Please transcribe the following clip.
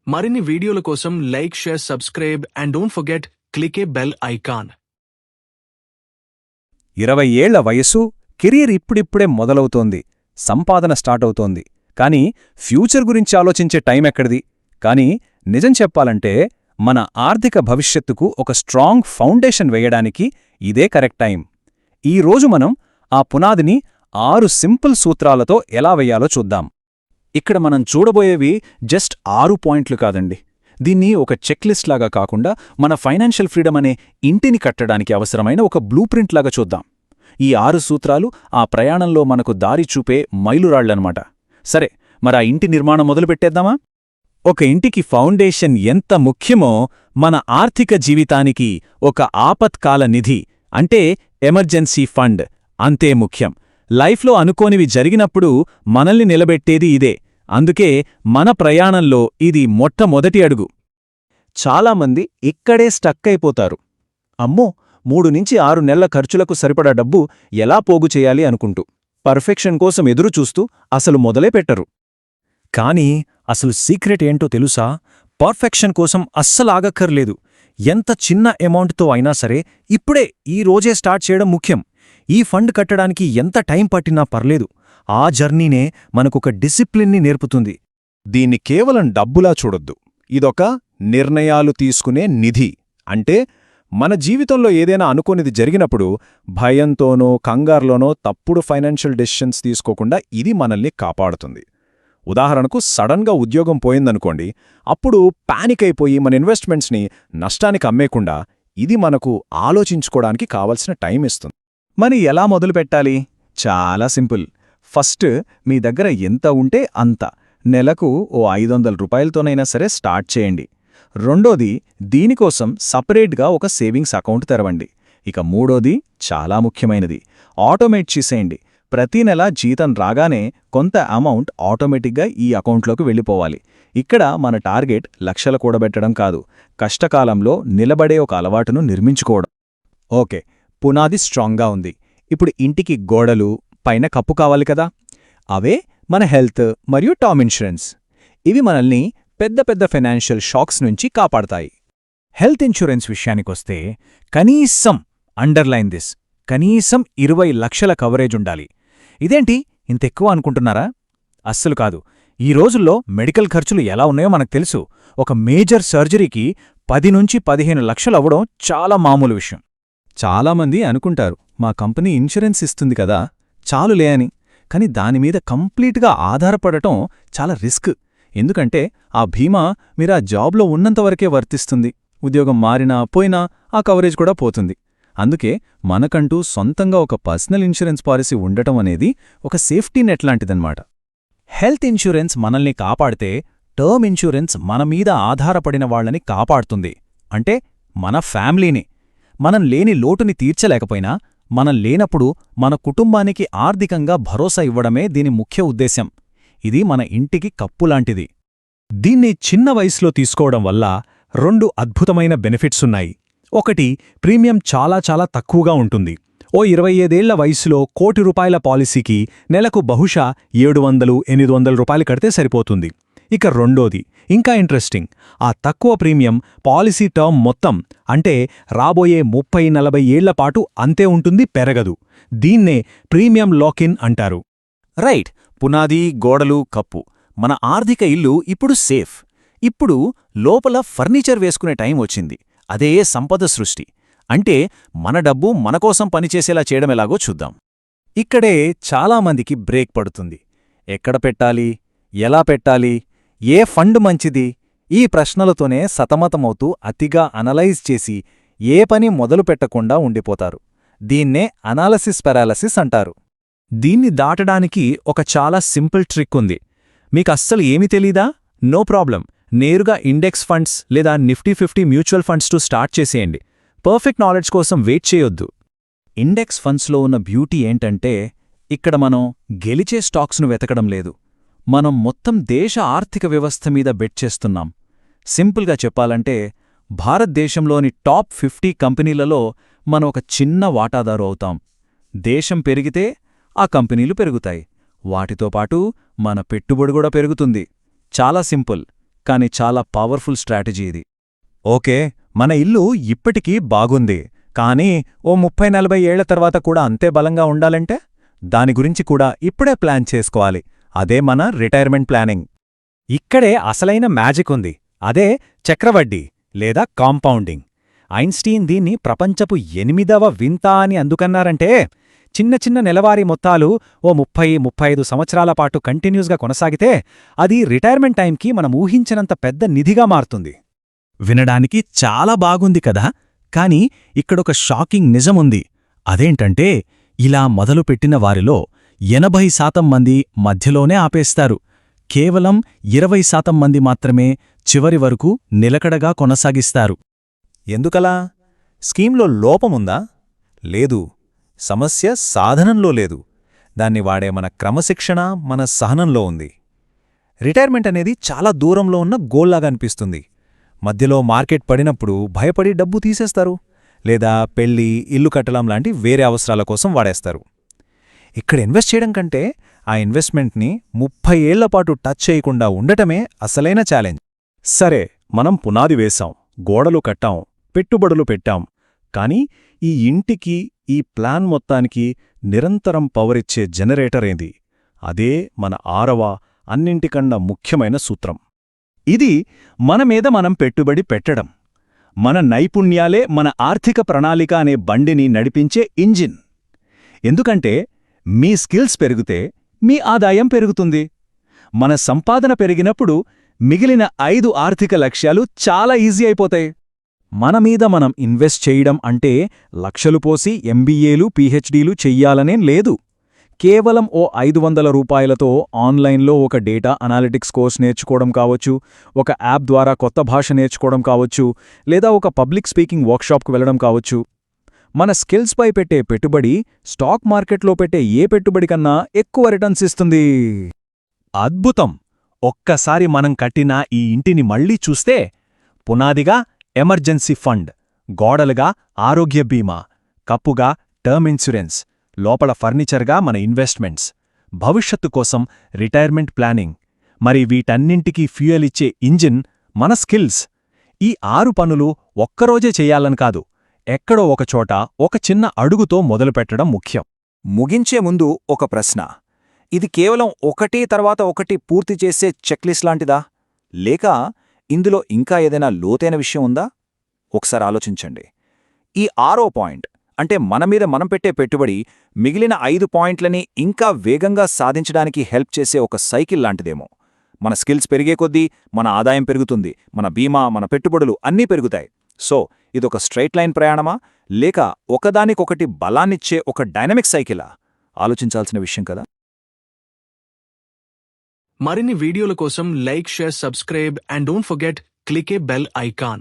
మరిన్ని వీడియోల కోసం like, share, subscribe and don't forget click A bell icon. 20 ఏళ్ల వయసు, కెరీర్ ఇప్పుడిప్పుడే మొదలవుతోంది, సంపాదన స్టార్ట్ అవుతోంది. కానీ ఫ్యూచర్ గురించి ఆలోచించే టైం ఎక్కడిది? కానీ నిజం చెప్పాలంటే మన ఆర్థిక భవిష్యత్తుకు ఒక స్ట్రాంగ్ ఫౌండేషన్ వేయడానికి ఇదే కరెక్ట్ టైం. ఈరోజు మనం ఆ పునాదిని 6 సింపుల్ సూత్రాలతో ఎలా వెయ్యాలో చూద్దాం. ఇక్కడ మనం చూడబోయేవి జస్ట్ 6 పాయింట్లు కాదండి. దీన్ని ఒక చెక్లిస్ట్ లాగా కాకుండా మన ఫైనాన్షియల్ ఫ్రీడమ్ అనే ఇంటిని కట్టడానికి అవసరమైన ఒక బ్లూ ప్రింట్ లాగా చూద్దాం. ఈ 6 సూత్రాలు ఆ ప్రయాణంలో మనకు దారి చూపే మైలురాళ్లనమాట. సరే, మరి ఆ ఇంటి నిర్మాణం మొదలుపెట్టేద్దామా? ఒక ఇంటికి ఫౌండేషన్ ఎంత ముఖ్యమో మన ఆర్థిక జీవితానికి ఒక ఆపత్కాల నిధి అంటే ఎమర్జెన్సీ ఫండ్ అంతే ముఖ్యం. లైఫ్లో అనుకోనివి జరిగినప్పుడు మనల్ని నిలబెట్టేది ఇదే. అందుకే మన ప్రయాణంలో ఇది మొట్టమొదటి అడుగు. చాలామంది ఇక్కడే స్టక్ అయిపోతారు. అమ్మో, 3 నుంచి 6 నెలల ఖర్చులకు సరిపడా డబ్బు ఎలా పోగు చేయాలి అనుకుంటూ పర్ఫెక్షన్ కోసం ఎదురుచూస్తూ అసలు మొదలే పెట్టరు. కానీ అసలు సీక్రెట్ ఏంటో తెలుసా? పర్ఫెక్షన్ కోసం అస్సలాగక్కర్లేదు. ఎంత చిన్న అమౌంట్తో అయినా సరే ఇప్పుడే ఈ రోజే స్టార్ట్ చేయడం ముఖ్యం. ఈ ఫండ్ కట్టడానికి ఎంత టైం పట్టినా పర్లేదు. ఆ జర్నీనే మనకొక డిసిప్లిన్ని నేర్పుతుంది. దీన్ని కేవలం డబ్బులా చూడొద్దు. ఇదొక నిర్ణయాలు తీసుకునే నిధి. అంటే మన జీవితంలో ఏదైనా అనుకోనిది జరిగినప్పుడు భయంతోనో కంగారులోనో తప్పుడు ఫైనాన్షియల్ డెసిషన్స్ తీసుకోకుండా ఇది మనల్ని కాపాడుతుంది. ఉదాహరణకు సడన్గా ఉద్యోగం పోయిందనుకోండి, అప్పుడు పానిక్ అయిపోయి మన ఇన్వెస్ట్మెంట్స్ని నష్టానికి అమ్మేకుండా ఇది మనకు ఆలోచించుకోవడానికి కావలసిన టైం ఇస్తుంది. మరి ఎలా మొదలుపెట్టాలి? చాలా సింపుల్. ఫస్ట్ మీ దగ్గర ఎంత ఉంటే అంత, నెలకు ఓ 500 రూపాయలతోనైనా సరే స్టార్ట్ చేయండి. రెండోది, దీనికోసం సపరేట్గా ఒక సేవింగ్స్ అకౌంట్ తెరవండి. ఇక మూడోది చాలా ముఖ్యమైనది, ఆటోమేట్ చేసేయండి. ప్రతి నెల జీతం రాగానే కొంత అమౌంట్ ఆటోమేటిక్గా ఈ అకౌంట్లోకి వెళ్ళిపోవాలి. ఇక్కడ మన టార్గెట్ లక్షలు కూడబెట్టడం కాదు, కష్టకాలంలో నిలబడే ఒక అలవాటును నిర్మించుకోవడం. ఓకే, పునాది స్ట్రాంగ్గా ఉంది. ఇప్పుడు ఇంటికి గోడలు, పైన కప్పు కావాలి కదా. అవే మన హెల్త్ మరియు టర్మ్ ఇన్సూరెన్స్. ఇవి మనల్ని పెద్ద పెద్ద ఫైనాన్షియల్ షాక్స్ నుంచి కాపాడతాయి. హెల్త్ ఇన్సూరెన్స్ విషయానికొస్తే కనీసం, అండర్లైన్ దిస్, కనీసం 20 లక్షల కవరేజ్ ఉండాలి. ఇదేంటి ఇంతెక్కువ అనుకుంటున్నారా? అస్సలు కాదు. ఈ రోజుల్లో మెడికల్ ఖర్చులు ఎలా ఉన్నాయో మనకు తెలుసు. ఒక మేజర్ సర్జరీకి 10 నుంచి 15 లక్షలు అవ్వడం చాలా మామూలు విషయం. చాలామంది అనుకుంటారు, మా కంపెనీ ఇన్సూరెన్స్ ఇస్తుంది కదా, చాలులే అని. కాని దానిమీద కంప్లీట్గా ఆధారపడటం చాలా రిస్క్. ఎందుకంటే ఆ బీమా మీరా జాబ్లో ఉన్నంతవరకే వర్తిస్తుంది. ఉద్యోగం మారినా పోయినా ఆ కవరేజ్ కూడా పోతుంది. అందుకే మనకంటూ సొంతంగా ఒక పర్సనల్ ఇన్సూరెన్స్ పాలసీ ఉండటం అనేది ఒక సేఫ్టీ నెట్ లాంటిదన్నమాట. హెల్త్ ఇన్సూరెన్స్ మనల్ని కాపాడితే టర్మ్ ఇన్సూరెన్స్ మనమీద ఆధారపడిన వాళ్లని కాపాడుతుంది. అంటే మన ఫ్యామిలీని. మనం లేని లోటుని తీర్చలేకపోయినా మనం లేనప్పుడు మన కుటుంబానికి ఆర్థికంగా భరోసా ఇవ్వడమే దీని ముఖ్య ఉద్దేశ్యం. ఇది మన ఇంటికి కప్పులాంటిది. దీన్ని చిన్న వయసులో తీసుకోవడం వల్ల 2 అద్భుతమైన బెనిఫిట్సున్నాయి. ఒకటి, ప్రీమియం చాలా చాలా తక్కువగా ఉంటుంది. ఓ 25 ఏళ్ల వయసులో ₹1 కోటి పాలసీకి నెలకు బహుశా 700-800 రూపాయలు కడితే సరిపోతుంది. ఇక రెండోది ఇంకా ఇంట్రెస్టింగ్, ఆ తక్కువ ప్రీమియం పాలసీ టర్మ్ మొత్తం, అంటే రాబోయే 30-40 ఏళ్లపాటు అంతే ఉంటుంది, పెరగదు. దీన్నే ప్రీమియం లాకిన్ అంటారు. రైట్, పునాది, గోడలు, కప్పు. మన ఆర్థిక ఇల్లు ఇప్పుడు సేఫ్. ఇప్పుడు లోపల ఫర్నిచర్ వేసుకునే టైం వచ్చింది. అదే సంపద సృష్టి. అంటే మన డబ్బు మనకోసం పనిచేసేలా చేయడమెలాగో చూద్దాం. ఇక్కడే చాలామందికి బ్రేక్ పడుతుంది. ఎక్కడ పెట్టాలి, ఎలా పెట్టాలి, ఏ ఫండ్ మంచిది, ఈ ప్రశ్నలతోనే సతమతమవుతూ అతిగా అనలైజ్ చేసి ఏ పని మొదలుపెట్టకుండా ఉండిపోతారు. దీన్నే అనాలసిస్ పారాలసిస్ అంటారు. దీన్ని దాటడానికి ఒక చాలా సింపుల్ ట్రిక్ ఉంది. మీకస్సలు ఏమీ తెలీదా? No problem. నేరుగా ఇండెక్స్ ఫండ్స్ లేదా నిఫ్టీ 50 మ్యూచువల్ ఫండ్స్తో స్టార్ట్ చేసేయండి. పర్ఫెక్ట్ నాలెడ్జ్ కోసం వెయిట్ చేయొద్దు. ఇండెక్స్ ఫండ్స్లో ఉన్న బ్యూటీ ఏంటంటే, ఇక్కడ మనం గెలిచే స్టాక్స్ను వెతకడం లేదు. మనం మొత్తం దేశ ఆర్థిక వ్యవస్థ మీద బెట్ చేస్తున్నాం. సింపుల్గా చెప్పాలంటే, భారతదేశంలోని టాప్ 50 కంపెనీలలో మనం ఒక చిన్న వాటాదారు అవుతాం. దేశం పెరిగితే ఆ కంపెనీలు పెరుగుతాయి. వాటితో పాటు మన పెట్టుబడి కూడా పెరుగుతుంది. చాలా సింపుల్, కాని చాలా పవర్ఫుల్ స్ట్రాటజీ ఇది. ఓకే, మన ఇల్లు ఇప్పటికీ బాగుంది, కానీ ఓ 30-40 ఏళ్ల తర్వాత కూడా అంతే బలంగా ఉండాలంటే దాని గురించి కూడా ఇప్పుడే ప్లాన్ చేసుకోవాలి. అదే మన రిటైర్మెంట్ ప్లానింగ్. ఇక్కడే అసలైన మ్యాజిక్ ఉంది. అదే చక్రవడ్డీ లేదా కాంపౌండింగ్. ఐన్స్టీన్ దీన్ని ప్రపంచపు 8వ వింత అని అందుకన్నారంటే, చిన్న చిన్న నెలవారీ మొత్తాలు ఓ 30-35 సంవత్సరాల పాటు కంటిన్యూస్గా కొనసాగితే అది రిటైర్మెంట్ టైంకి మనం ఊహించినంత పెద్ద నిధిగా మారుతుంది. వినడానికి చాలా బాగుంది కదా, కాని ఇక్కడొక షాకింగ్ నిజముంది. అదేంటంటే, ఇలా మొదలుపెట్టిన వారిలో 80% మంది మధ్యలోనే ఆపేస్తారు. కేవలం 20% మంది మాత్రమే చివరి వరకు నిలకడగా కొనసాగిస్తారు. ఎందుకలా? స్కీంలో లోపముందా? లేదు. సమస్య సాధనంలో లేదు. దాన్ని వాడే మన క్రమశిక్షణ, మన సహనంలో ఉంది. రిటైర్మెంట్ అనేది చాలా దూరంలో ఉన్న గోల్లాగా అనిపిస్తుంది. మధ్యలో మార్కెట్ పడినప్పుడు భయపడి డబ్బు తీసేస్తారు, లేదా పెళ్లి, ఇల్లు కట్టడం లాంటి వేరే అవసరాల కోసం వాడేస్తారు. ఇక్కడ ఇన్వెస్ట్ చేయడం కంటే ఆ ఇన్వెస్ట్మెంట్ని 30 ఏళ్లపాటు టచ్ చేయకుండా ఉండటమే అసలైన ఛాలెంజ్. సరే, మనం పునాది వేశాం, గోడలు కట్టాం, పెట్టుబడులు పెట్టాం. కానీ ఈ ఇంటికి, ఈ ప్లాన్ మొత్తానికి నిరంతరం పవరిచ్చే జనరేటర్ ఏంది? అదే మన 6వ, అన్నింటికన్నా ముఖ్యమైన సూత్రం. ఇది మన మీద మనం పెట్టుబడి పెట్టడం. మన నైపుణ్యాలే మన ఆర్థిక ప్రణాళిక అనే బండిని నడిపించే ఇంజిన్. ఎందుకంటే మీ స్కిల్స్ పెరిగితే మీ ఆదాయం పెరుగుతుంది. మన సంపాదన పెరిగినప్పుడు మిగిలిన 5 ఆర్థిక లక్ష్యాలు చాలా ఈజీ అయిపోతాయి. మన మీద మనం ఇన్వెస్ట్ చేయడం అంటే లక్షలు పోసి ఎంబీఏలు, పీహెచ్డీలు చెయ్యాలనేం లేదు. కేవలం ఓ 500 రూపాయలతో ఆన్లైన్లో ఒక డేటా అనాలిటిక్స్ కోర్స్ నేర్చుకోవడం కావచ్చు, ఒక యాప్ ద్వారా కొత్త భాష నేర్చుకోవడం కావచ్చు, లేదా ఒక పబ్లిక్ స్పీకింగ్ వర్క్షాప్కు వెళ్లడం కావచ్చు. మన స్కిల్స్పై పెట్టే పెట్టుబడి స్టాక్ మార్కెట్లో పెట్టే ఏ పెట్టుబడి కన్నా ఎక్కువ రిటర్న్స్ ఇస్తుంది. అద్భుతం! ఒక్కసారి మనం కట్టిన ఈ ఇంటిని మళ్లీ చూస్తే, పునాదిగా ఎమర్జెన్సీ ఫండ్, గోడలుగా ఆరోగ్య బీమా, కప్పుగా టర్మ్ ఇన్సూరెన్స్, లోపల ఫర్నిచర్గా మన ఇన్వెస్ట్మెంట్స్, భవిష్యత్తు కోసం రిటైర్మెంట్ ప్లానింగ్, మరి వీటన్నింటికీ ఫ్యూయల్ ఇచ్చే ఇంజిన్ మన స్కిల్స్. ఈ 6 పనులు ఒక్కరోజే చెయ్యాలని కాదు, ఎక్కడో ఒకచోట ఒక చిన్న అడుగుతో మొదలుపెట్టడం ముఖ్యం. ముగించే ముందు ఒక ప్రశ్న: ఇది కేవలం ఒకటి తర్వాత ఒకటి పూర్తి చేసే చెక్లిస్ట్ లాంటిదా, లేక ఇందులో ఇంకా ఏదైనా లోతైన విషయం ఉందా? ఒకసారి ఆలోచించండి. ఈ 6వ పాయింట్, అంటే మన మీద మనం పెట్టే పెట్టుబడి మిగిలిన 5 పాయింట్లని ఇంకా వేగంగా సాధించడానికి హెల్ప్ చేసే ఒక సైకిల్ లాంటిదేమో. మన స్కిల్స్ పెరిగే కొద్దీ మన ఆదాయం పెరుగుతుంది, మన బీమా, మన పెట్టుబడులు అన్నీ పెరుగుతాయి. సో ఇదొక స్ట్రైట్ లైన్ ప్రయాణమా, లేక ఒకదానికొకటి బలాన్నిచ్చే ఒక డైనమిక్ సైకిలా? ఆలోచించాల్సిన విషయం కదా. మరిన్ని వీడియోల కోసం like, share, subscribe and don't forget click a bell icon.